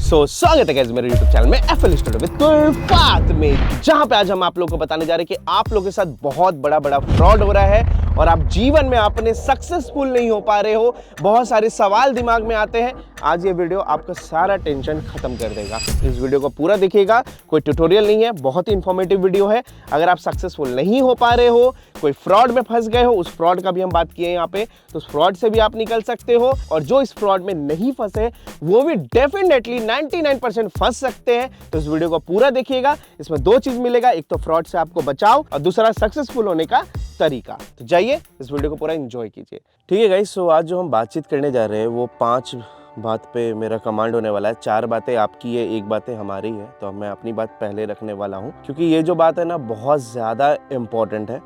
स्वागत है गाइस मेरे YouTube चैनल में एफएल स्टूडियो विद तुल्फात में, जहां पे आज हम आप लोगों को बताने जा रहे हैं कि आप लोगों के साथ बहुत बड़ा फ्रॉड हो रहा है और आप जीवन में अपने सक्सेसफुल नहीं हो पा रहे हो। बहुत सारे सवाल दिमाग में आते हैं। आज ये वीडियो आपका सारा टेंशन खत्म कर देगा। इस वीडियो को पूरा देखिएगा, कोई ट्यूटोरियल नहीं है, बहुत ही इंफॉर्मेटिव वीडियो है। अगर आप सक्सेसफुल नहीं हो पा रहे हो, कोई फ्रॉड में फंस गए हो, उस फ्रॉड का भी हम बात किए यहाँ पे, तो उस फ्रॉड से भी आप निकल सकते हो। और जो इस फ्रॉड में नहीं फंसे वो भी डेफिनेटली 99% फंस सकते हैं। तो इस वीडियो को पूरा देखिएगा। इसमें दो चीज मिलेगा, एक तो फ्रॉड से आपको बचाव और दूसरा सक्सेसफुल होने का तरीका। तो जाइए इस वीडियो को पूरा एंजॉय कीजिए। ठीक है गाइस, सो आज जो हम बातचीत करने जा रहे हैं वो 5 बात पे मेरा कमांड होने वाला है। 4 बातें आपकी है, 1 बातें हमारी है। तो मैं अपनी बात पहले रखने वाला हूँ, क्योंकि ये जो बात है ना बहुत ज़्यादा इम्पोर्टेंट है।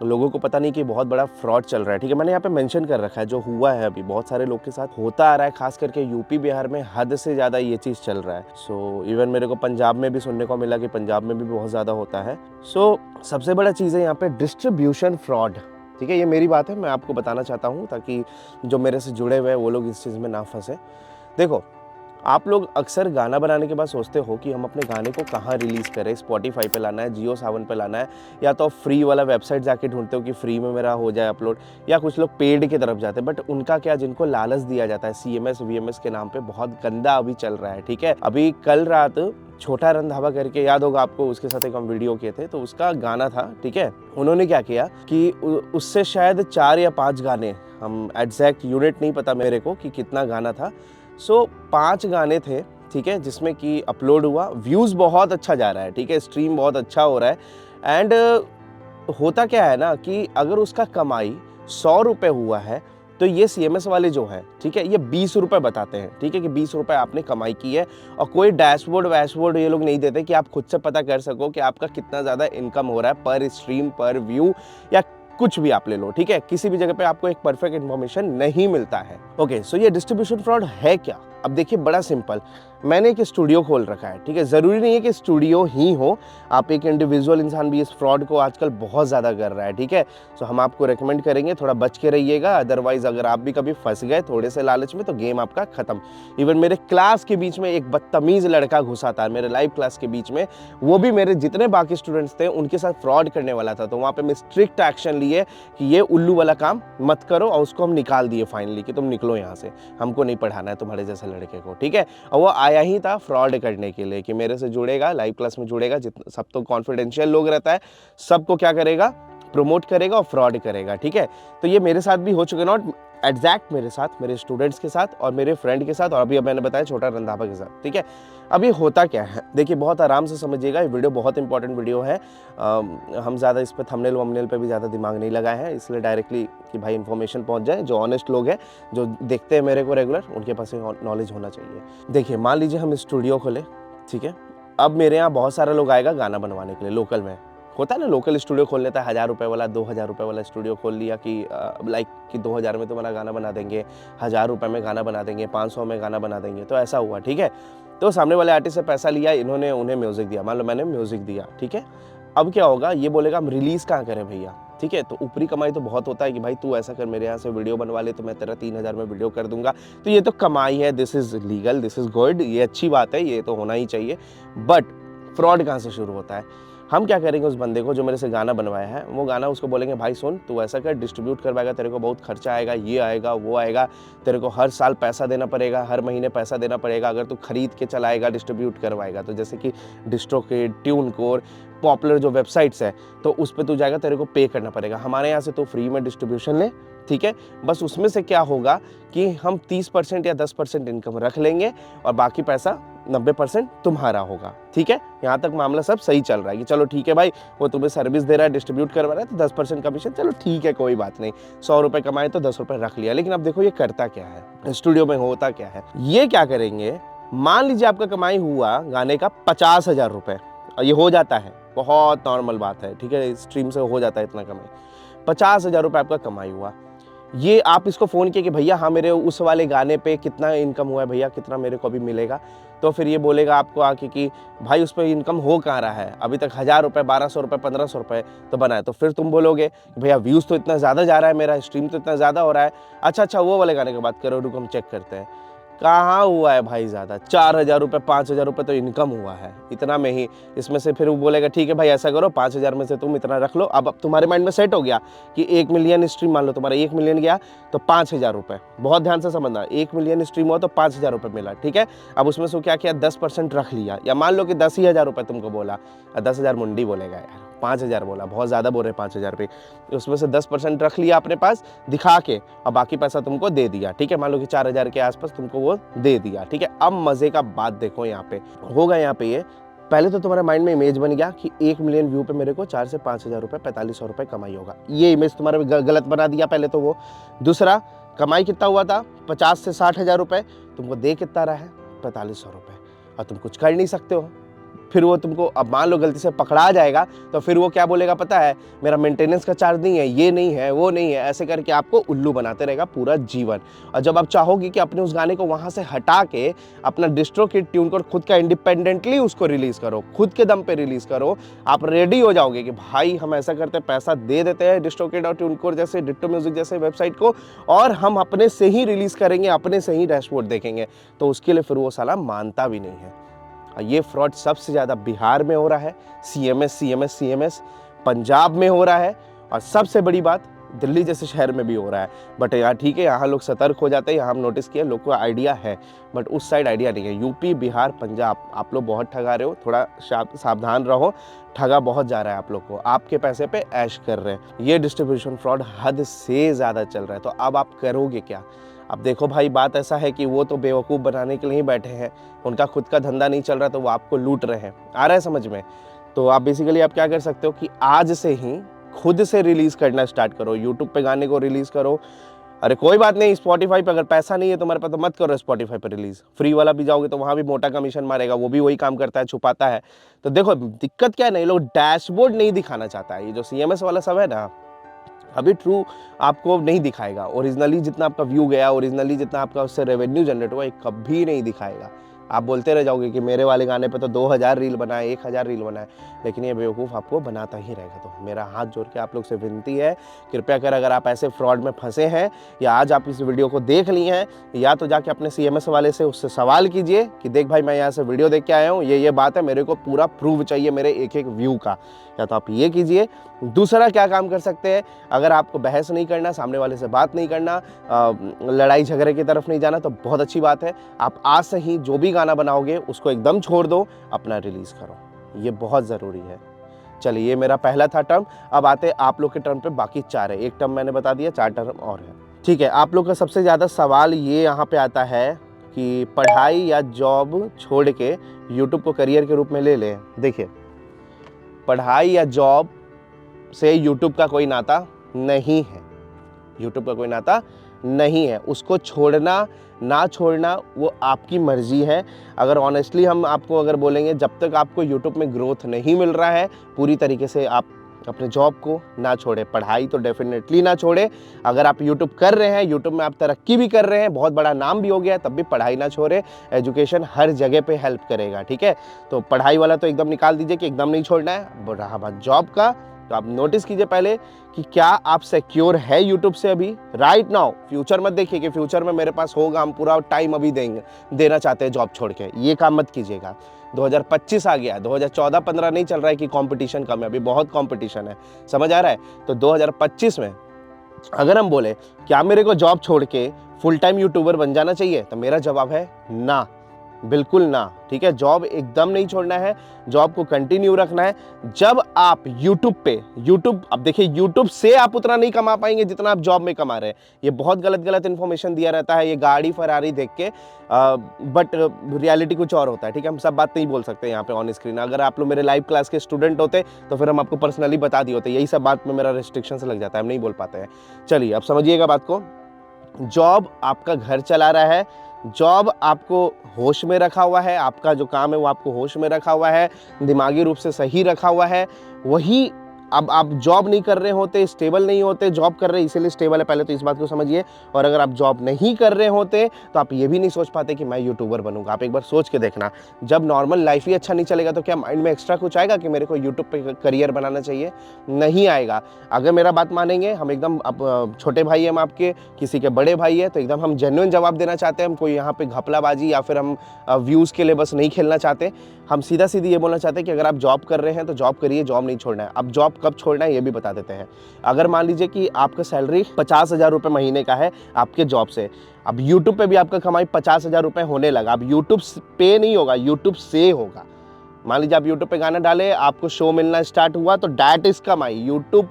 लोगों को पता नहीं कि बहुत बड़ा फ्रॉड चल रहा है। ठीक है, मैंने यहाँ पे मेंशन कर रखा है जो हुआ है, अभी बहुत सारे लोग के साथ होता आ रहा है, खास करके यूपी बिहार में हद से ज़्यादा ये चीज़ चल रहा है। सो इवन मेरे को पंजाब में भी सुनने को मिला कि पंजाब में भी बहुत ज़्यादा होता है। सो सबसे बड़ा चीज़ है यहाँ पे डिस्ट्रीब्यूशन फ्रॉड। ठीक है, ये मेरी बात है, मैं आपको बताना चाहता हूँ ताकि जो मेरे से जुड़े हुए हैं वो लोग इस चीज़ में ना फंसे। देखो, आप लोग अक्सर गाना बनाने के बाद सोचते हो कि हम अपने गाने को कहाँ रिलीज़ करें, स्पॉटिफाई पे लाना है, जियो सावन पे लाना है, या तो फ्री वाला वेबसाइट जाके ढूंढते हो कि फ्री में मेरा हो जाए अपलोड, या कुछ लोग पेड की तरफ जाते हैं। बट उनका क्या, जिनको लालच दिया जाता है CMS VMS के नाम पे, बहुत गंदा अभी चल रहा है। ठीक है, अभी कल रात छोटा रंधावा करके, याद होगा आपको, उसके साथ एक हम वीडियो किए थे, तो उसका गाना था। ठीक है, उन्होंने क्या किया कि उससे शायद 4 या 5 गाने, हम एग्जैक्ट यूनिट नहीं पता मेरे को कि कितना गाना था। सो 5 गाने थे, ठीक है, जिसमें कि अपलोड हुआ, व्यूज़ बहुत अच्छा जा रहा है। ठीक है, स्ट्रीम बहुत अच्छा हो रहा है। एंड होता क्या है ना कि अगर उसका कमाई 100 रुपये हुआ है तो ये CMS वाले जो है, ठीक है, ये 20 रुपये बताते हैं। ठीक है, कि 20 रुपये आपने कमाई की है, और कोई डैशबोर्ड वैशबोर्ड ये लोग नहीं देते कि आप खुद से पता कर सको कि आपका कितना ज़्यादा इनकम हो रहा है पर स्ट्रीम, पर व्यू, या कुछ भी आप ले लो। ठीक है, किसी भी जगह पे आपको एक परफेक्ट इन्फॉर्मेशन नहीं मिलता है। ओके, सो ये डिस्ट्रीब्यूशन फ्रॉड है क्या? अब देखिए, बड़ा सिंपल, मैंने एक स्टूडियो खोल रखा है। ठीक है, ज़रूरी नहीं है कि स्टूडियो ही हो, आप एक इंडिविजुअल इंसान भी इस फ्रॉड को आजकल बहुत ज़्यादा कर रहा है। ठीक है, सो हम आपको रेकमेंड करेंगे थोड़ा बच के रहिएगा, अदरवाइज अगर आप भी कभी फंस गए थोड़े से लालच में तो गेम आपका खत्म। इवन मेरे क्लास के बीच में एक बदतमीज़ लड़का घुसा था, मेरे लाइव क्लास के बीच में, वो भी मेरे जितने बाकी स्टूडेंट्स थे उनके साथ फ्रॉड करने वाला था। तो वहाँ पर मैं स्ट्रिक्ट एक्शन लिए कि ये उल्लू वाला काम मत करो, और उसको हम निकाल दिए फाइनली कि तुम निकलो यहाँ से, हमको नहीं पढ़ाना है तुम्हारे जैसे लड़के को। ठीक है, और वो आया ही था फ्रॉड करने के लिए कि मेरे से जुड़ेगा, लाइव क्लास में जुड़ेगा, जितना सब तो कॉन्फिडेंशियल लोग रहता है, सबको क्या करेगा, प्रमोट करेगा और फ्रॉड करेगा। ठीक है, तो ये मेरे साथ भी हो चुके, नॉट एग्जैक्ट मेरे साथ, मेरे स्टूडेंट्स के साथ और मेरे फ्रेंड के साथ, और अभी मैंने बताया छोटा रंधावा के साथ। ठीक है, अब ये होता क्या है, देखिए बहुत आराम से समझिएगा, ये वीडियो बहुत इंपॉर्टेंट वीडियो है। हम ज़्यादा इस पर थंबनेल वंबनेल पे भी ज़्यादा दिमाग नहीं लगाए हैं, इसलिए डायरेक्टली कि भाई इन्फॉर्मेशन पहुंच जाए। जो ऑनेस्ट लोग हैं, जो देखते हैं मेरे को रेगुलर, उनके पास नॉलेज होना चाहिए। देखिए, मान लीजिए हम स्टूडियो खोले, ठीक है, अब मेरे यहाँ बहुत सारा लोग आएगा गाना बनवाने के लिए। लोकल में होता है ना, लोकल स्टूडियो खोल लेता है, 1000 रुपये वाला, 2000 रुपये वाला स्टूडियो खोल लिया कि लाइक कि 2000 में तुम्हारा गाना बना देंगे, 1000 रुपये में गाना बना देंगे, 500 में गाना बना देंगे। तो ऐसा हुआ। ठीक है, तो सामने वाले आर्टिस्ट से पैसा लिया, इन्होंने उन्हें म्यूज़िक दिया, मान लो मैंने म्यूज़िक दिया। ठीक है, अब क्या होगा, ये बोलेगा हम रिलीज़ कहाँ करें भैया। ठीक है, तो ऊपरी कमाई तो बहुत होता है कि भाई तू ऐसा कर, मेरे यहाँ से वीडियो बनवा ले तो मैं तेरा 3000 में वीडियो कर दूंगा। तो ये तो कमाई है, this is legal, this is good, ये अच्छी बात है, ये तो होना ही चाहिए। बट फ्रॉड कहाँ से शुरू होता है? हम क्या करेंगे, उस बंदे को जो मेरे से गाना बनवाया है, वो गाना उसको बोलेंगे भाई सुन, तू ऐसा कर, डिस्ट्रीब्यूट करवाएगा, तेरे को बहुत खर्चा आएगा, ये आएगा वो आएगा, तेरे को हर साल पैसा देना पड़ेगा, हर महीने पैसा देना पड़ेगा अगर तू खरीद के चलाएगा, डिस्ट्रीब्यूट करवाएगा। तो जैसे कि डिस्ट्रोकिड, ट्यूनकोर, पॉपुलर जो वेबसाइट्स है, तो उस पर तू जाएगा, तेरे को पे करना पड़ेगा। हमारे यहाँ से तो फ्री में डिस्ट्रीब्यूशन ले। ठीक है, बस उसमें से क्या होगा कि हम 30% या 10% इनकम रख लेंगे और बाकी पैसा 90% तुम्हारा होगा। ठीक है, यहाँ तक मामला सब सही चल रहा है कि चलो ठीक है भाई, वो तुम्हें सर्विस दे रहा है, डिस्ट्रीब्यूट करवा रहा है, तो 10% कमीशन, चलो ठीक है, कोई बात नहीं। 100 रुपये कमाए तो 10 रुपये रख लिया। लेकिन अब देखो ये करता क्या है, स्टूडियो में होता क्या है, ये क्या करेंगे, मान लीजिए आपका कमाई हुआ गाने का 50,000 रुपये, और ये हो जाता है, बहुत नॉर्मल बात है। ठीक है, स्ट्रीम से हो जाता है इतना कमाई, 50,000 रुपये आपका कमाई हुआ। ये आप इसको फ़ोन किए कि भैया हाँ मेरे उस वाले गाने पे कितना इनकम हुआ है भैया, कितना मेरे को अभी मिलेगा, तो फिर ये बोलेगा आपको आके कि भाई उस पर इनकम हो कहाँ रहा है, अभी तक 1000 रुपये, 1200 रुपये, 1500 रुपये तो बना है। तो फिर तुम बोलोगे भैया व्यूज़ तो इतना ज़्यादा जा रहा है, मेरा स्ट्रीम तो इतना ज़्यादा हो रहा है। अच्छा वो वाले गाने की बात करो, रुको हम चेक करते हैं। कहाँ हुआ है भाई ज़्यादा, 4,000 रुपये 5,000 रुपये तो इनकम हुआ है इतना में ही। इसमें से फिर वो बोलेगा ठीक है भाई ऐसा करो 5,000 में से तुम इतना रख लो। अब तुम्हारे माइंड में सेट हो गया कि 1 मिलियन स्ट्रीम, मान लो तुम्हारा 1 मिलियन गया तो 5,000 रुपये। बहुत ध्यान से समझना, 1 मिलियन स्ट्रीम हुआ तो 5,000 रुपये मिला, ठीक है। अब उसमें से क्या किया, 10% रख लिया, या मान लो कि 10,000 रुपये तुमको बोला, 10,000 मुंडी बोलेगा यार, 5,000 बोला, बहुत ज़्यादा बोल रहे 5,000 रुपये। उसमें से 10% रख लिया अपने पास दिखा के, और बाकी पैसा तुमको दे दिया, ठीक है। मान लो कि 4,000 के आसपास तुमको वो दे दिया, ठीक है। अब मजे का बात देखो, यहाँ पे होगा, यहाँ पे ये पहले तो तुम्हारे माइंड में इमेज बन गया कि 1 मिलियन व्यू पे मेरे को 4 से 5,000 रुपये 4,500 रुपये कमाई होगा। ये इमेज तुम्हारे गलत बना दिया पहले तो वो। दूसरा, कमाई कितना हुआ था, 50 से 60,000 रुपये, तुमको दे कितना रहा है, 4,500 रुपये, और तुम कुछ कर नहीं सकते हो। फिर वो तुमको, अब मान लो गलती से पकड़ा जाएगा तो फिर वो क्या बोलेगा पता है, मेरा मेंटेनेंस का चार्ज नहीं है, ये नहीं है, वो नहीं है, ऐसे करके आपको उल्लू बनाते रहेगा पूरा जीवन। और जब आप चाहोगे कि अपने उस गाने को वहाँ से हटा के अपना डिस्ट्रो किट ट्यून कर खुद का इंडिपेंडेंटली उसको रिलीज़ करो, खुद के दम पे रिलीज़ करो, आप रेडी हो जाओगे कि भाई हम ऐसा करते हैं, पैसा दे देते हैं डिस्ट्रो किट और ट्यून कोर जैसे डिट्टो म्यूजिक जैसे वेबसाइट को, और हम अपने से ही रिलीज़ करेंगे, अपने से ही डैशबोर्ड देखेंगे, तो उसके लिए फिर वो साला मानता भी नहीं है। ये फ्रॉड सबसे ज़्यादा बिहार में हो रहा है, सीएमएस पंजाब में हो रहा है, और सबसे बड़ी बात दिल्ली जैसे शहर में भी हो रहा है। बट यहाँ ठीक है, यहाँ लोग सतर्क हो जाते हैं, यहाँ हम नोटिस किए, लोग को आइडिया है, बट उस साइड आइडिया नहीं है। यूपी, बिहार, पंजाब, आप लोग बहुत ठगा रहे हो, थोड़ा सावधान रहो, ठगा बहुत जा रहा है आप लोग को, आपके पैसे पे ऐश कर रहे हैं। ये डिस्ट्रीब्यूशन फ्रॉड हद से ज़्यादा चल रहा है, तो अब आप करोगे क्या। अब देखो भाई, बात ऐसा है कि वो तो बेवकूफ़ बनाने के लिए ही बैठे हैं, उनका खुद का धंधा नहीं चल रहा, तो वो आपको लूट रहे हैं, आ रहा है समझ में। तो आप बेसिकली आप क्या कर सकते हो कि आज से ही खुद से रिलीज़ करना स्टार्ट करो, यूट्यूब पे गाने को रिलीज़ करो। अरे कोई बात नहीं, स्पॉटिफाई पे अगर पैसा नहीं है तुम्हारे पास तो मत करो स्पॉटिफाई पे रिलीज़, फ्री वाला भी जाओगे तो वहाँ भी मोटा कमीशन मारेगा, वो भी वही काम करता है, छुपाता है। तो देखो दिक्कत क्या है ना, ये लोग डैशबोर्ड नहीं दिखाना चाहता है, ये जो सीएमएस वाला सब है ना, अभी ट्रू आपको नहीं दिखाएगा। ओरिजिनली जितना आपका व्यू गया, ओरिजिनली जितना आपका उससे रेवेन्यू जनरेट हुआ, ये कभी नहीं दिखाएगा। आप बोलते रह जाओगे कि मेरे वाले गाने पे तो 2,000 रील बनाए, 1,000 रील बनाए, लेकिन ये बेवकूफ़ आपको बनाता ही रहेगा। तो मेरा हाथ जोड़ के आप लोग से विनती है, कृपया कर अगर आप ऐसे फ्रॉड में फंसे हैं, या आज आप इस वीडियो को देख लिए हैं, या तो जाके अपने सीएमएस वाले से उससे सवाल कीजिए कि देख भाई, मैं यहाँ से वीडियो देख के आया हूँ, ये बात है, मेरे को पूरा प्रूव चाहिए मेरे एक एक व्यू का, या तो आप ये कीजिए। दूसरा क्या काम कर सकते हैं, अगर आपको बहस नहीं करना, सामने वाले से बात नहीं करना, लड़ाई झगड़े की तरफ नहीं जाना, तो बहुत अच्छी बात है, आप आज से ही जो भी गाना बनाओगे उसको एकदम छोड़ दो, अपना रिलीज़ करो, ये बहुत ज़रूरी है। चलिए, ये मेरा पहला था टर्म। अब आते आप लोग के टर्म पे, बाकी 4 है, एक टर्म मैंने बता दिया, 4 टर्म और है, ठीक है। आप लोग का सबसे ज़्यादा सवाल ये यहाँ पे आता है कि पढ़ाई या जॉब छोड़ के यूट्यूब को करियर के रूप में ले लें। देखिए, पढ़ाई या जॉब से यूट्यूब का कोई नाता नहीं है, यूट्यूब का कोई नाता नहीं है, उसको छोड़ना ना छोड़ना वो आपकी मर्जी है। अगर ऑनेस्टली हम आपको अगर बोलेंगे, जब तक आपको यूट्यूब में ग्रोथ नहीं मिल रहा है पूरी तरीके से, आप अपने जॉब को ना छोड़े, पढ़ाई तो डेफिनेटली ना छोड़े। अगर आप यूट्यूब कर रहे हैं, यूट्यूब में आप तरक्की भी कर रहे हैं, बहुत बड़ा नाम भी हो गया, तब भी पढ़ाई ना छोड़े। एजुकेशन हर जगह पे हेल्प करेगा, ठीक है। तो पढ़ाई वाला तो एकदम निकाल दीजिए कि एकदम नहीं छोड़ना है। रहा बात जॉब का, तो आप नोटिस कीजिए पहले कि क्या आप सिक्योर है यूट्यूब से अभी, राइट नाउ। फ्यूचर मत देखिए कि फ्यूचर में मेरे पास होगा, हम पूरा टाइम अभी देना चाहते हैं जॉब छोड़ के, ये काम मत कीजिएगा। 2025 आ गया, 2014-15 नहीं चल रहा है कि कंपटीशन कम है, अभी बहुत कंपटीशन है, समझ आ रहा है। तो 2025 में अगर हम बोले क्या मेरे को जॉब छोड़ के फुल टाइम यूट्यूबर बन जाना चाहिए, तो मेरा जवाब है ना, बिल्कुल ना, ठीक है। जॉब एकदम नहीं छोड़ना है, जॉब को कंटिन्यू रखना है। जब आप यूट्यूब अब देखिए, यूट्यूब से आप उतना नहीं कमा पाएंगे जितना आप जॉब में कमा रहे हैं। ये बहुत गलत इन्फॉर्मेशन दिया रहता है, ये गाड़ी फरारी देख के, बट रियलिटी कुछ और होता है, ठीक है। हम सब बात नहीं बोल सकते यहाँ पे ऑन स्क्रीन। अगर आप लोग मेरे लाइव क्लास के स्टूडेंट होते तो फिर हम आपको पर्सनली बता दिए होते, यही सब बात में मेरा रिस्ट्रिक्शन लग जाता है, हम नहीं बोल पाते हैं। चलिए अब समझिएगा बात को। जॉब आपका घर चला रहा है, जॉब आपको होश में रखा हुआ है, आपका जो काम है वो आपको होश में रखा हुआ है, दिमागी रूप से सही रखा हुआ है, वही अब आप जॉब नहीं कर रहे होते, स्टेबल नहीं होते, जॉब कर रहे इसीलिए स्टेबल है, पहले तो इस बात को समझिए। और अगर आप जॉब नहीं कर रहे होते तो आप ये भी नहीं सोच पाते कि मैं यूट्यूबर बनूंगा। आप एक बार सोच के देखना, जब नॉर्मल लाइफ ही अच्छा नहीं चलेगा तो क्या माइंड में एक्स्ट्रा कुछ आएगा कि मेरे को यूट्यूब पे करियर बनाना चाहिए? नहीं आएगा। अगर मेरा बात मानेंगे, हम एकदम अब छोटे भाई हैं हम आपके, किसी के बड़े भाई है, तो एकदम हम जेन्युइन जवाब देना चाहते हैं। हम कोई यहाँ पे घपलाबाजी या फिर हम व्यूज़ के लिए बस नहीं खेलना चाहते। हम सीधा सीधी ये बोलना चाहते हैं कि अगर आप जॉब कर रहे हैं तो जॉब करिए, जॉब नहीं छोड़ना है। अब जॉब कब छोड़ना है ये भी बता देते हैं। अगर मान लीजिए कि आपका सैलरी 50,000 रुपये महीने का है आपके जॉब से, अब यूट्यूब पे भी आपका कमाई 50,000 रुपये होने लगा। अब यूट्यूब पे नहीं होगा, यूट्यूब से होगा। मान लीजिए आप यूट्यूब पे गाना डाले, आपको शो मिलना स्टार्ट हुआ, तो डैट इज कमाई। यूट्यूब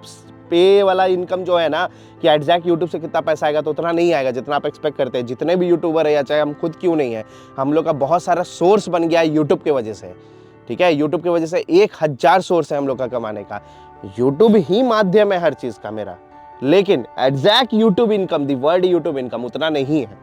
पे वाला इनकम जो है ना, कि एग्जैक्ट यूट्यूब से कितना पैसा आएगा तो उतना नहीं आएगा जितना आप एक्सपेक्ट करते हैं। जितने भी यूट्यूबर है, या चाहे हम खुद क्यों नहीं है, हम लोग का बहुत सारा सोर्स बन गया है यूट्यूब की वजह से। ठीक है, यूट्यूब की वजह से 1000 सोर्स है हम लोग का कमाने का। यूट्यूब ही माध्यम है हर चीज का मेरा, लेकिन exact YouTube income, the word YouTube income उतना नहीं है।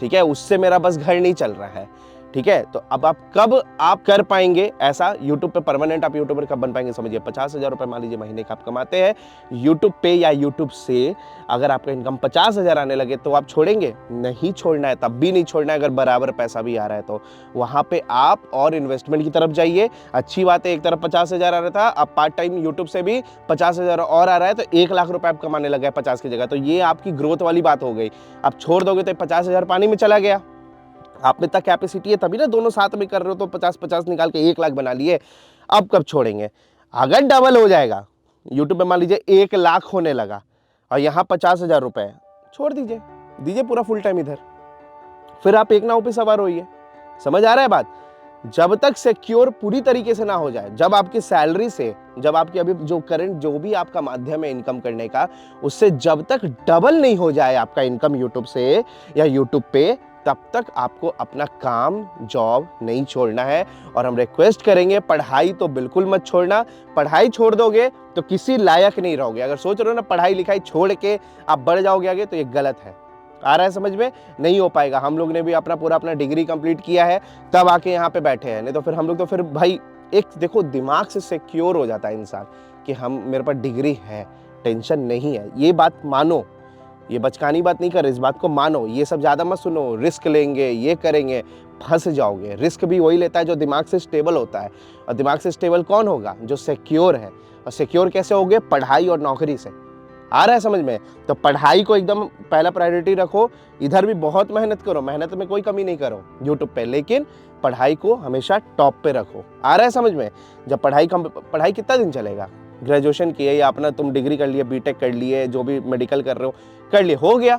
ठीक है, उससे मेरा बस घर नहीं चल रहा है। ठीक है, तो अब आप कब आप कर पाएंगे ऐसा यूट्यूब पे परमानेंट आप यूट्यूबर कब बन पाएंगे? समझिए, 50,000 रुपये मान लीजिए महीने का आप कमाते हैं यूट्यूब पे या यूट्यूब से, अगर आपका इनकम 50,000 आने लगे तो आप छोड़ेंगे? नहीं छोड़ना है, तब भी नहीं छोड़ना है अगर बराबर पैसा भी आ रहा है तो। वहां पे आप और इन्वेस्टमेंट की तरफ जाइए। अच्छी बात है, एक तरफ 50,000 आ रहा था, अब पार्ट टाइम यूट्यूब से भी 50,000 और आ रहा है, तो 1,00,000 रुपये आप कमाने लगे 50 की जगह। तो ये आपकी ग्रोथ वाली बात हो गई। आप छोड़ दोगे तो 50,000 पानी में चला गया। आप में इतना कैपेसिटी है तभी ना दोनों साथ में कर रहे हो, तो 50-50 निकाल के 1,00,000 बना लिए। अब कब छोड़ेंगे? अगर डबल हो जाएगा, यूट्यूब पे मान लीजिए 1,00,000 होने लगा और यहाँ 50,000 रुपए, छोड़ दीजिए, दीजिए पूरा फुल टाइम इधर, फिर आप एक नाव पे सवार होइए। समझ आ रहा है बात? जब तक सिक्योर पूरी तरीके से ना हो जाए, जब आपकी सैलरी से, जब आपकी अभी जो करंट जो भी आपका माध्यम है इनकम करने का, उससे जब तक डबल नहीं हो जाए आपका इनकम यूट्यूब से या यूट्यूब पे, तब तक आपको अपना काम, जॉब नहीं छोड़ना है। और हम रिक्वेस्ट करेंगे, पढ़ाई तो बिल्कुल मत छोड़ना। पढ़ाई छोड़ दोगे तो किसी लायक नहीं रहोगे। अगर सोच रहे हो ना पढ़ाई लिखाई छोड़ के आप बढ़ जाओगे आगे, तो ये गलत है। आ रहा है समझ में? नहीं हो पाएगा। हम लोग ने भी अपना डिग्री कंप्लीट किया है, तब आके यहाँ पे बैठे हैं। नहीं तो फिर हम लोग तो फिर भाई एक देखो दिमाग से सिक्योर हो जाता है इंसान कि हम, मेरे पास डिग्री है, टेंशन नहीं है। ये बात मानो, ये बचकानी बात नहीं कर रहे, इस बात को मानो। ये सब ज्यादा मत सुनो, रिस्क लेंगे, ये करेंगे, फंस जाओगे। रिस्क भी वही लेता है जो दिमाग से स्टेबल होता है। और दिमाग से स्टेबल कौन होगा? जो सिक्योर है। और सिक्योर कैसे होगे? पढ़ाई और नौकरी से। आ रहा है समझ में? तो पढ़ाई को एकदम पहला प्रायोरिटी रखो। इधर भी बहुत मेहनत करो, मेहनत में कोई कमी नहीं करो यूट्यूब पे, लेकिन पढ़ाई को हमेशा टॉप पे रखो। आ रहा है समझ में? जब पढ़ाई कितना दिन चलेगा? ग्रेजुएशन किए या अपना तुम डिग्री कर लिए, बीटेक कर लिए, जो भी मेडिकल कर रहे हो कर लिए, हो गया,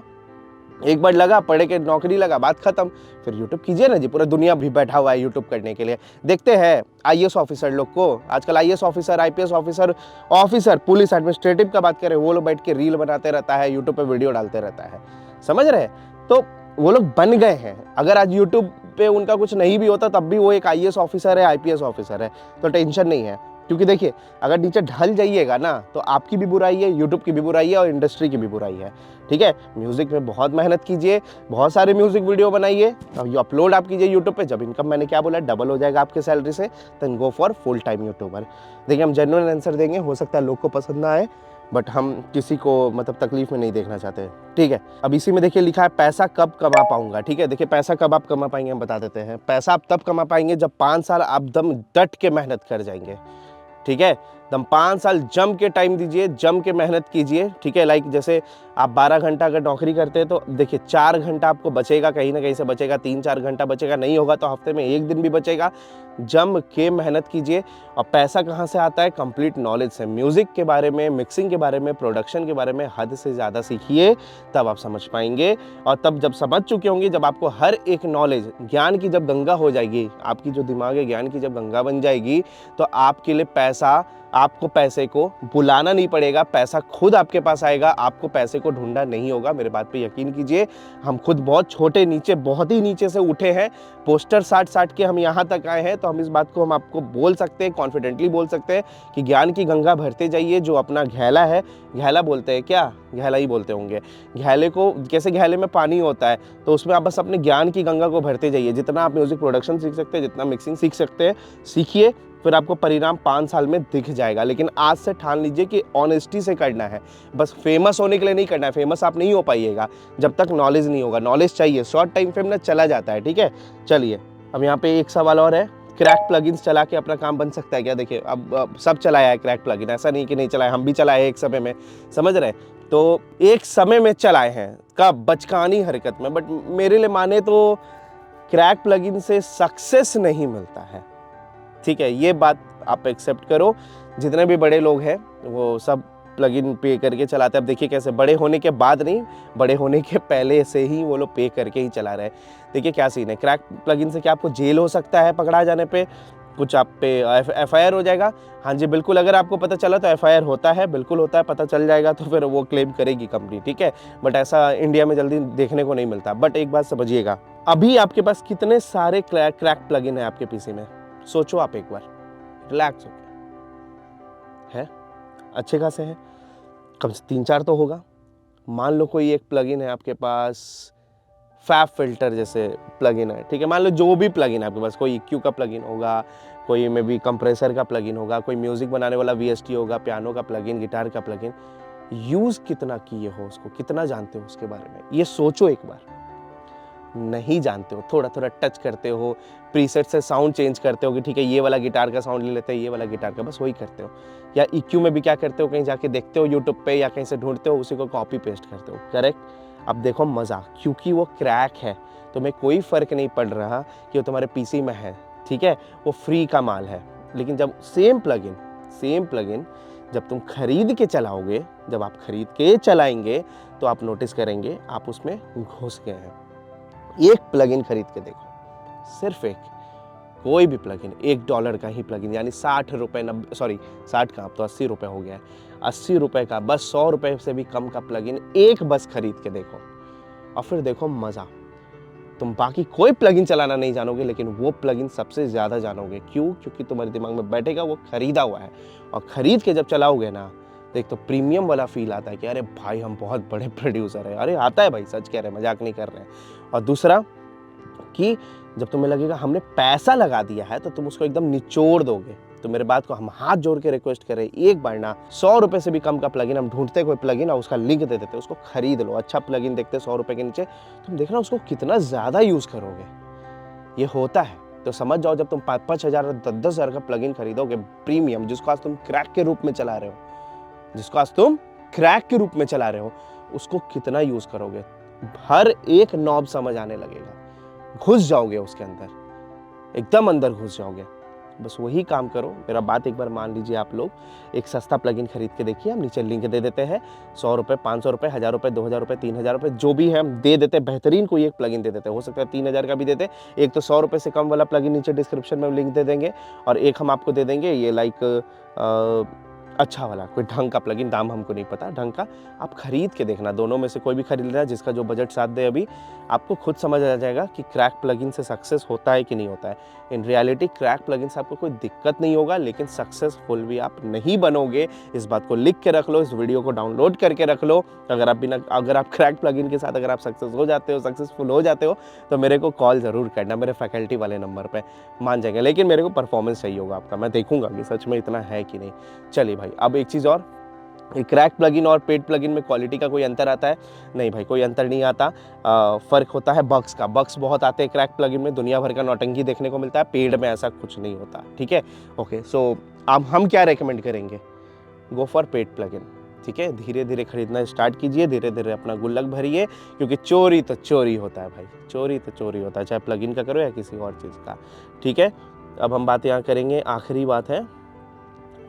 एक बार लगा पढ़े के नौकरी लगा, बात खत्म। फिर यूट्यूब कीजिए ना जी, पूरा दुनिया भी बैठा हुआ है यूट्यूब करने के लिए। देखते हैं आईएएस ऑफिसर लोग को, आजकल IAS officer, IPS officer, police administrative का बात करें, वो लोग बैठ के रील बनाते रहता है, यूट्यूब पे वीडियो डालते रहता है। समझ रहे? तो वो लोग बन गए हैं। अगर आज यूट्यूब पे उनका कुछ नहीं भी होता तब भी वो एक आईएएस ऑफिसर है, आईपीएस ऑफिसर है, तो टेंशन नहीं है। क्योंकि देखिए, अगर नीचे ढल जाइएगा ना तो आपकी भी बुराई है, यूट्यूब की भी बुराई है और इंडस्ट्री की भी बुराई है। ठीक है, म्यूजिक में बहुत मेहनत कीजिए, बहुत सारे म्यूजिक वीडियो बनाइए, अब ये अपलोड आप कीजिए यूट्यूब पे। जब इनकम, मैंने क्या बोला, डबल हो जाएगा आपके सैलरी से, then go for full time YouTuber. देखिए, हम जेन्युइन आंसर देंगे, हो सकता है लोग को पसंद ना आए, बट हम किसी को मतलब तकलीफ में नहीं देखना चाहते। ठीक है, अब इसी में देखिए लिखा है पैसा कब कमा पाऊंगा। ठीक है, देखिए पैसा कब आप कमा पाएंगे हम बता देते हैं। पैसा आप तब कमा पाएंगे जब 5 साल आप दम डट के मेहनत कर जाएंगे। ठीक है, दम 5 साल जम के टाइम दीजिए, जम के मेहनत कीजिए। ठीक है, लाइक जैसे आप 12 घंटा अगर नौकरी करते हैं तो देखिए 4 घंटा आपको बचेगा, कहीं ना कहीं से बचेगा, 3-4 घंटा बचेगा, नहीं होगा तो हफ्ते में 1 दिन भी बचेगा। जम के मेहनत कीजिए। और पैसा कहाँ से आता है? कंप्लीट नॉलेज से। म्यूजिक के बारे में, मिक्सिंग के बारे में, प्रोडक्शन के बारे में हद से ज़्यादा सीखिए, तब आप समझ पाएंगे। और तब जब समझ चुके होंगे, जब आपको हर एक नॉलेज, ज्ञान की जब गंगा हो जाएगी, आपकी जो दिमाग है ज्ञान की जब गंगा बन जाएगी, तो आपके लिए पैसा, आपको पैसे को बुलाना नहीं पड़ेगा, पैसा खुद आपके पास आएगा, आपको पैसे को ढूंढना नहीं होगा। मेरे बात पे यकीन कीजिए, हम खुद बहुत छोटे नीचे, बहुत ही नीचे से उठे हैं, पोस्टर साट के हम यहाँ तक आए हैं। तो हम इस बात को हम आपको बोल सकते हैं, कॉन्फिडेंटली बोल सकते हैं कि ज्ञान की गंगा भरते जाइए। जो अपना घैला है, घैला बोलते हैं क्या? घैला ही बोलते होंगे। घैले को, कैसे घैले में पानी होता है, तो उसमें आप बस अपने ज्ञान की गंगा को भरते जाइए। जितना आप म्यूजिक प्रोडक्शन सीख सकते हैं, जितना मिक्सिंग सीख सकते हैं, सीखिए। फिर आपको परिणाम 5 साल में दिख जाएगा। लेकिन आज से ठान लीजिए कि ऑनेस्टी से करना है, बस फेमस होने के लिए नहीं करना है। फेमस आप नहीं हो पाइएगा जब तक नॉलेज नहीं होगा। नॉलेज चाहिए, शॉर्ट टाइम फ्रेम में चला जाता है, ठीक है। चलिए अब यहाँ पे एक सवाल और है, क्रैक प्लगइन्स चला के अपना काम बन सकता है क्या? देखिए अब सब चलाया है क्रैक प्लगइन, ऐसा नहीं कि नहीं चलाया, हम भी चलाए एक समय में, समझ रहे हैं। तो एक समय में चलाए हैं, कब? बचकानी हरकत में। बट मेरे लिए माने तो क्रैक प्लगइन से सक्सेस नहीं मिलता है, ठीक है, ये बात आप एक्सेप्ट करो। जितने भी बड़े लोग हैं वो सब प्लगइन पे करके चलाते हैं। अब देखिए कैसे, बड़े होने के बाद नहीं, बड़े होने के पहले से ही वो लोग पे करके ही चला रहे हैं। देखिए क्या सीन है, क्रैक प्लगइन से क्या आपको जेल हो सकता है पकड़ा जाने पे, कुछ आप पे FIR हो जाएगा? हाँ जी बिल्कुल, अगर आपको पता चला तो FIR होता है, बिल्कुल होता है, पता चल जाएगा तो फिर वो क्लेम करेगी कंपनी, ठीक है। बट ऐसा इंडिया में जल्दी देखने को नहीं मिलता। बट एक बात समझिएगा, अभी आपके पास कितने सारे क्रैक प्लगइन है आपके पीसी में? सोचो आप एक बार, रिलैक्स होकर, है अच्छे खासे हैं, कम से 3-4 तो होगा। मान लो कोई एक प्लगइन है आपके पास, फैब फिल्टर जैसे प्लगइन है, ठीक है, मान लो जो भी प्लगइन है आपके पास, कोई EQ का प्लगइन होगा, कोई में भी कंप्रेसर का प्लगइन होगा, कोई म्यूजिक बनाने वाला VST होगा, पियानो का प्लगइन, गिटार का प्लगइन, यूज कितना किए हो उसको, कितना जानते हो उसके बारे में, ये सोचो एक बार। नहीं जानते हो, थोड़ा थोड़ा टच करते हो, प्रीसेट से साउंड चेंज करते हो कि ठीक है ये वाला गिटार का साउंड ले लेते हैं, ये वाला गिटार का, बस वही करते हो। या EQ में भी क्या करते हो, कहीं जाके देखते हो यूट्यूब पे या कहीं से ढूंढते हो, उसी को कॉपी पेस्ट करते हो, करेक्ट। अब देखो मजा, क्योंकि वो क्रैक है तुम्हें कोई फर्क नहीं पड़ रहा कि वो तुम्हारे PC में है, ठीक है, वो फ्री का माल है। लेकिन जब सेम प्लगइन जब तुम खरीद के चलाओगे, जब आप खरीद के चलाएंगे तो आप नोटिस करेंगे आप उसमें घुस गए हैं। एक प्लगइन खरीद के देखो, सिर्फ एक, कोई भी प्लगइन, $1 का ही प्लगइन, यानी 60 रुपए, 60 का, अब तो 80 रुपए हो गया है, 80 रुपए का, बस 100 रुपए से भी कम का प्लगइन एक बस खरीद के देखो, और फिर देखो मजा। तुम बाकी कोई प्लगइन चलाना नहीं जानोगे, लेकिन वो प्लगइन सबसे ज्यादा जानोगे। क्यों? क्योंकि तुम्हारे दिमाग में बैठेगा, वो खरीदा हुआ है, और खरीद के जब चलाओगे ना, एक तो प्रीमियम वाला फील आता है कि अरे भाई हम बहुत बड़े प्रोड्यूसर हैं, अरे आता है भाई, सच कह रहे हैं, मजाक नहीं कर रहे हैं। और दूसरा कि जब तुम्हें लगेगा हमने पैसा लगा दिया है तो तुम उसको एकदम निचोड़ दोगे। तो मेरे बात को हम हाथ जोड़ के रिक्वेस्ट करें, एक बार ना 100 रुपए से भी कम का प्लगइन हम ढूंढते कोई प्लगइन और उसका लिंक दे देते, उसको खरीद लो। अच्छा प्लगइन देखते 100 रुपए के नीचे, तुम देखना उसको कितना ज्यादा यूज करोगे। ये होता है, तो समझ जाओ जब तुम 5-5 हजार 10-10 हजार का प्लगइन खरीदोगे प्रीमियम, जिसको आज तुम क्रैक के रूप में चला रहे हो, उसको कितना यूज करोगे। हर एक नॉब समझ आने लगेगा, घुस जाओगे उसके अंदर, एकदम अंदर घुस जाओगे। बस वही काम करो, मेरा बात एक बार मान लीजिए आप लोग, एक सस्ता प्लगइन खरीद के देखिए, हम नीचे लिंक दे देते हैं, 100 रुपए, 500 रुपए, 1000 रुपए, 2000 रुपए, 3000 रुपए, जो भी है हम दे देते हैं। बेहतरीन कोई एक प्लगइन दे देते हैं, हो सकता है 3000 का भी देते। एक तो 100 रुपए से कम वाला प्लगइन नीचे डिस्क्रिप्शन में लिंक दे देंगे, और एक हम आपको दे देंगे ये अच्छा वाला, कोई ढंग का प्लगइन, दाम हमको नहीं पता, ढंग का आप खरीद के देखना, दोनों में से कोई भी खरीद लेना, जिसका जो बजट साथ दे। अभी आपको खुद समझ आ जाएगा कि क्रैक प्लगइन से सक्सेस होता है कि नहीं होता है। इन रियलिटी क्रैक प्लगइन से आपको कोई दिक्कत नहीं होगा, लेकिन सक्सेसफुल भी आप नहीं बनोगे। इस बात को लिख के रख लो, इस वीडियो को डाउनलोड करके रख लो। अगर आप क्रैक प्लगइन के साथ अगर आप सक्सेसफुल हो जाते हो तो मेरे को कॉल जरूर करना, मेरे फैकल्टी वाले नंबर पे, मान जाएंगे। लेकिन मेरे को परफॉर्मेंस चाहिए होगा आपका, मैं देखूंगा कि सच में इतना है कि नहीं। चलिए भाई, अब एक चीज़ और, क्रैक प्लगइन और पेड प्लगइन में क्वालिटी का कोई अंतर आता है? नहीं भाई, कोई अंतर नहीं आता। फ़र्क होता है बग्स का, बग्स बहुत आते हैं क्रैक प्लगइन में, दुनिया भर का नौटंकी देखने को मिलता है। पेड में ऐसा कुछ नहीं होता, ठीक है। ओके, सो अब हम क्या रेकमेंड करेंगे? गो फॉर पेड प्लगइन, ठीक है। धीरे धीरे खरीदना स्टार्ट कीजिए, धीरे धीरे अपना गुल्लक भरिए, क्योंकि चोरी तो चोरी होता है भाई, चोरी तो चोरी होता है, चाहे प्लगइन का करो या किसी और चीज़ का, ठीक है। अब हम बात यहाँ करेंगे, आखिरी बात है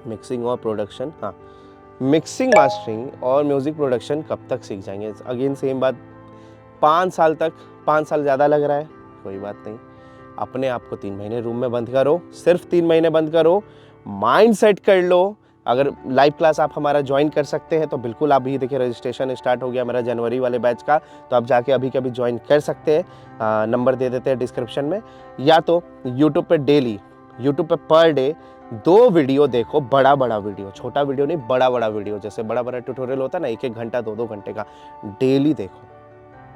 मिक्सिंग और प्रोडक्शन। हाँ, मिक्सिंग, मास्टरिंग और म्यूज़िक प्रोडक्शन कब तक सीख जाएंगे? अगेन सेम बात, 5 साल तक, 5 साल ज़्यादा लग रहा है, कोई बात नहीं, अपने आप को 3 महीने रूम में बंद करो, सिर्फ 3 महीने बंद करो, माइंड सेट कर लो। अगर लाइव क्लास आप हमारा ज्वाइन कर सकते हैं तो बिल्कुल, आप भी देखिए रजिस्ट्रेशन स्टार्ट हो गया मेरा जनवरी वाले बैच का, तो आप जाके अभी के अभी ज्वाइन कर सकते हैं। नंबर दे देते हैं डिस्क्रिप्शन में। या तो यूट्यूब पे पर डे 2 वीडियो देखो, बड़ा वीडियो, छोटा वीडियो नहीं, बड़ा वीडियो, जैसे बड़ा ट्यूटोरियल होता है ना, 1-1 घंटा 2-2 घंटे का, डेली देखो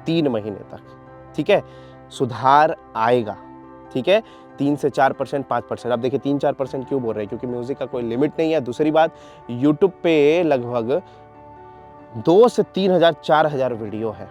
3 महीने तक, ठीक है। सुधार आएगा, ठीक है। 3 से 4%, 5%। अब देखिए 3-4% क्यों बोल रहे हैं, क्योंकि म्यूज़िक का कोई लिमिट नहीं है। दूसरी बात, यूट्यूब पे लगभग 2 से 3,000 4,000 वीडियो है,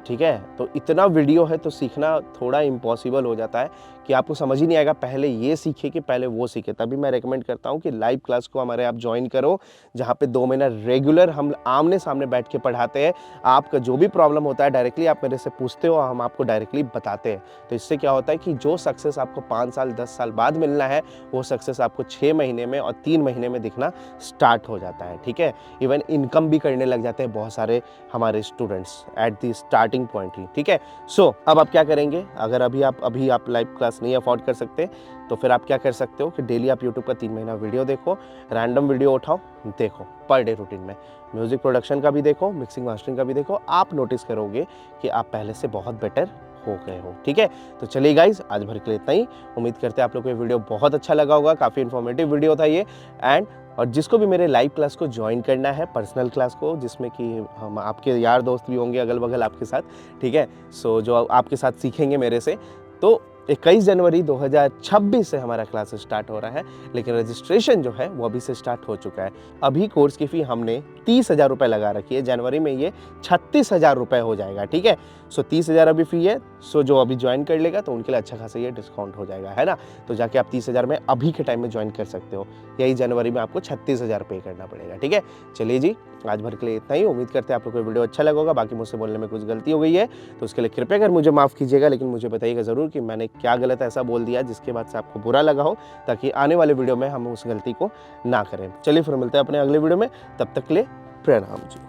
ठीक है। तो इतना वीडियो है तो सीखना थोड़ा इम्पॉसिबल हो जाता है कि आपको समझ ही नहीं आएगा, पहले ये सीखे कि पहले वो सीखे। तभी मैं रेकमेंड करता हूँ कि लाइव क्लास को हमारे आप ज्वाइन करो, जहाँ पे 2 महीना रेगुलर हम आमने सामने बैठ के पढ़ाते हैं। आपका जो भी प्रॉब्लम होता है डायरेक्टली आप मेरे से पूछते हो, हम आपको डायरेक्टली बताते हैं। तो इससे क्या होता है कि जो सक्सेस आपको 5 साल 10 साल बाद मिलना है, वो सक्सेस आपको 6 महीने में और 3 महीने में दिखना स्टार्ट हो जाता है, ठीक है। इवन इनकम भी करने लग जाते हैं बहुत सारे हमारे students at the starting point ही, ठीक है। सो अब आप क्या करेंगे, अगर अभी आप लाइव क्लास नहीं अफोर्ड कर सकते तो फिर आप क्या कर सकते हो कि डेली आप यूट्यूब का 3 महीना वीडियो देखो, रैंडम वीडियो उठाओ, देखो पर डे रूटीन में म्यूजिक प्रोडक्शन का भी देखो, मिक्सिंग मास्टरिंग का भी देखो। आप नोटिस करोगे कि आप पहले से बहुत बेटर हो गए हो, ठीक है। तो चलिए गाइज, आज भर के लिए इतना ही। उम्मीद करते हैं आप लोग को ये वीडियो बहुत अच्छा लगा होगा, काफ़ी इन्फॉर्मेटिव वीडियो था ये। एंड और जिसको भी मेरे लाइव क्लास को ज्वाइन करना है, पर्सनल क्लास को, जिसमें कि हम आपके यार दोस्त भी होंगे अगल बगल आपके साथ, ठीक है। सो जो आपके साथ सीखेंगे मेरे से, तो 21 जनवरी 2026 से हमारा क्लास स्टार्ट हो रहा है, लेकिन रजिस्ट्रेशन जो है वो अभी से स्टार्ट हो चुका है। अभी कोर्स की फ़ी हमने 30,000 रुपये लगा रखी है, जनवरी में ये 36,000 रुपये हो जाएगा, ठीक है। सो 30,000 अभी फ़ी है। सो जो अभी ज्वाइन कर लेगा तो उनके लिए अच्छा खासा ये डिस्काउंट हो जाएगा, है ना। तो जाके आप 30,000 में अभी के टाइम में ज्वाइन कर सकते हो। यही जनवरी में आपको 36,000 पे करना पड़ेगा, ठीक है। चलिए जी, आज भर के लिए इतना ही। उम्मीद करते हैं आप लोग को वीडियो अच्छा लगा होगा। बाकी मुझसे बोलने में कुछ गलती हो गई है तो उसके लिए कृपया कर मुझे माफ़ कीजिएगा, लेकिन मुझे बताइएगा ज़रूर कि मैंने क्या गलत ऐसा बोल दिया जिसके बाद से आपको बुरा लगा हो, ताकि आने वाले वीडियो में हम उस गलती को ना करें। चलिए फिर मिलते हैं अपने अगले वीडियो में, तब तक के लिए प्रणाम जी।